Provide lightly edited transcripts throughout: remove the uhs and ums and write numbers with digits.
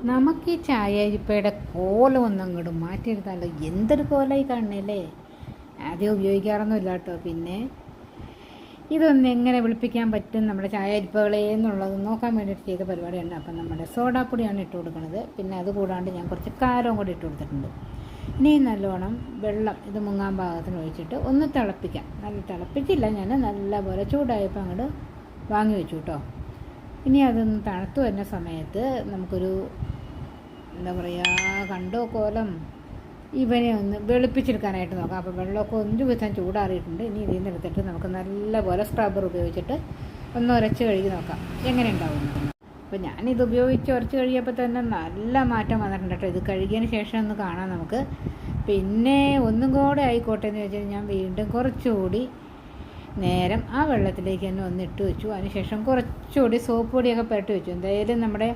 നമുക്ക് ഈ ചായരിപ്പയുടെ കോലം ഒന്നും അങ്ങോട്ട് മാറ്റിയെടുത്താലോ. എന്തൊരു കോലമായി കാണണല്ലേ. ആദ്യം ഉപയോഗിക്കാറൊന്നുമില്ല കേട്ടോ. പിന്നെ ഇതൊന്ന് എങ്ങനെ വെളുപ്പിക്കാൻ പറ്റും നമ്മുടെ ചായരിപ്പകളെ എന്നുള്ളത് നോക്കാൻ വേണ്ടിയിട്ട് ചെയ്ത പരിപാടിയാണ്. അപ്പം നമ്മുടെ സോഡാപ്പൊടിയാണ് ഇട്ട് കൊടുക്കുന്നത്. പിന്നെ അതുകൂടാണ്ട് ഞാൻ കുറച്ച് കാരവും കൂടി ഇട്ട് കൊടുത്തിട്ടുണ്ട്. ഇനി നല്ലോണം വെള്ളം ഇത് മുങ്ങാൻ പാകത്തിന് ഒഴിച്ചിട്ട് ഒന്ന് തിളപ്പിക്കാം. നല്ല തിളപ്പിച്ചില്ല, ഞാൻ നല്ലപോലെ ചൂടായപ്പോൾ അങ്ങോട്ട് വാങ്ങി വെച്ചു കേട്ടോ. ഇനി അതൊന്ന് തണുത്ത് വരുന്ന സമയത്ത് നമുക്കൊരു എന്താ പറയുക, കണ്ടോ കോലം, ഇവനെ ഒന്ന് വെളുപ്പിച്ചെടുക്കാനായിട്ട് നോക്കാം. അപ്പോൾ വെള്ളമൊക്കെ ഒരു വിധം ചൂടാറിയിട്ടുണ്ട്. ഇനി ഇതിൽ നിന്ന് എടുത്തിട്ട് നമുക്ക് നല്ലപോലെ സ്ക്രബ്ബർ ഉപയോഗിച്ചിട്ട് ഒന്ന് ഉരച്ച് കഴുകി നോക്കാം എങ്ങനെ ഉണ്ടാവും. അപ്പോൾ ഞാനിത് ഉപയോഗിച്ച് ഉരച്ച് കഴുകിയപ്പോൾ തന്നെ നല്ല മാറ്റം വന്നിട്ടുണ്ട് കേട്ടോ. ഇത് കഴുകിയതിന് ശേഷം ഒന്ന് കാണാം നമുക്ക്. പിന്നെ ഒന്നും കൂടെ ആയിക്കോട്ടെ എന്ന് വെച്ചാൽ ഞാൻ വീണ്ടും കുറച്ചുകൂടി നേരം ആ വെള്ളത്തിലേക്ക് തന്നെ ഒന്ന് ഇട്ട് വെച്ചു. അതിനുശേഷം കുറച്ചുകൂടി സോപ്പ് പൊടിയൊക്കെ പുരട്ടി വെച്ചു. എന്തായാലും നമ്മുടെ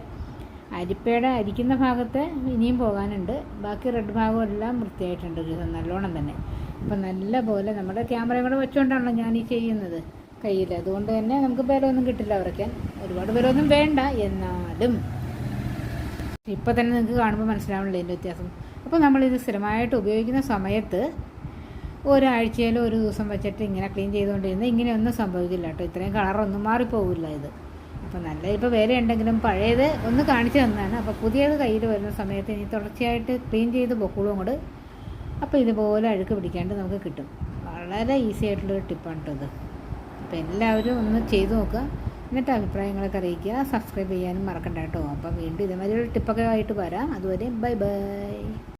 അരിപ്പയുടെ അരിക്കുന്ന ഭാഗത്ത് ഇനിയും പോകാനുണ്ട്. ബാക്കി റെഡ് ഭാഗമെല്ലാം വൃത്തിയായിട്ടുണ്ട് നല്ലോണം തന്നെ. അപ്പം നല്ല പോലെ നമ്മുടെ ക്യാമറയും കൂടെ വെച്ചുകൊണ്ടാണല്ലോ ഞാൻ ഈ ചെയ്യുന്നത് കയ്യിൽ. അതുകൊണ്ട് തന്നെ നമുക്ക് ബലമൊന്നും കിട്ടില്ല ഉരയ്ക്കാൻ. ഒരുപാട് ബലമൊന്നും വേണ്ട, എന്നാലും ഇപ്പം തന്നെ നിങ്ങൾക്ക് കാണുമ്പോൾ മനസ്സിലാവണില്ല ഇതിൻ്റെ വ്യത്യാസം. അപ്പോൾ നമ്മളിത് സ്ഥിരമായിട്ട് ഉപയോഗിക്കുന്ന സമയത്ത് ഒരാഴ്ചയിൽ ഒരു ദിവസം വെച്ചിട്ട് ഇങ്ങനെ ക്ലീൻ ചെയ്തുകൊണ്ടിരുന്നത് ഇങ്ങനെയൊന്നും സംഭവിക്കില്ല കേട്ടോ. ഇത്രയും കളറൊന്നും മാറിപ്പോകില്ല ഇത്. അപ്പോൾ നല്ല ഇപ്പോൾ വില ഉണ്ടെങ്കിലും പഴയത് ഒന്ന് കാണിച്ചു തന്നതാണ്. അപ്പോൾ പുതിയത് കയ്യിൽ വരുന്ന സമയത്ത് ഇനി തുടർച്ചയായിട്ട് ക്ലീൻ ചെയ്ത് പൊക്കോളും കൂടെ. അപ്പോൾ ഇതുപോലെ അഴുക്ക് പിടിക്കാണ്ട് നമുക്ക് കിട്ടും. വളരെ ഈസി ആയിട്ടുള്ളൊരു ടിപ്പാണ് കേട്ടോ ഇത്. അപ്പോൾ എല്ലാവരും ഒന്ന് ചെയ്ത് നോക്കുക, എന്നിട്ട് അഭിപ്രായങ്ങളൊക്കെ അറിയിക്കുക. സബ്സ്ക്രൈബ് ചെയ്യാനും മറക്കണ്ട കേട്ടോ. അപ്പോൾ വീണ്ടും ഇതേമാതിരി ഒരു ടിപ്പൊക്കെ ആയിട്ട് വരാം. അതുവരെ ബൈ ബൈ.